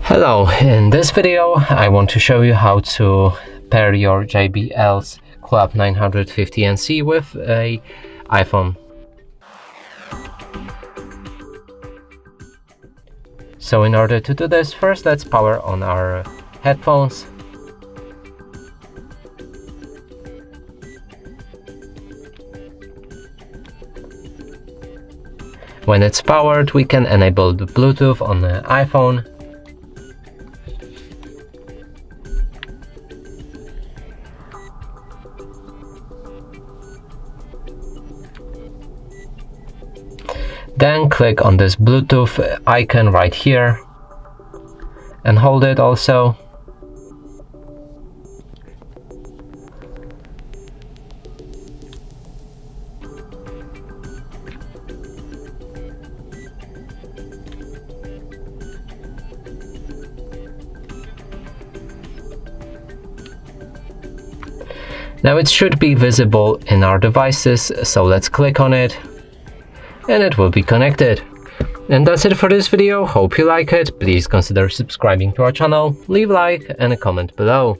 Hello, in this video I want to show you how to pair your JBL Club 950NC with a iPhone. So in order to do this, first let's power on our headphones. When it's powered, we can enable the Bluetooth on the iPhone. Then click on this Bluetooth icon right here and hold it also. Now it should be visible in our devices, so let's click on it and it will be connected. And that's it for this video. Hope you like it. Please consider subscribing to our channel, leave a like and a comment below.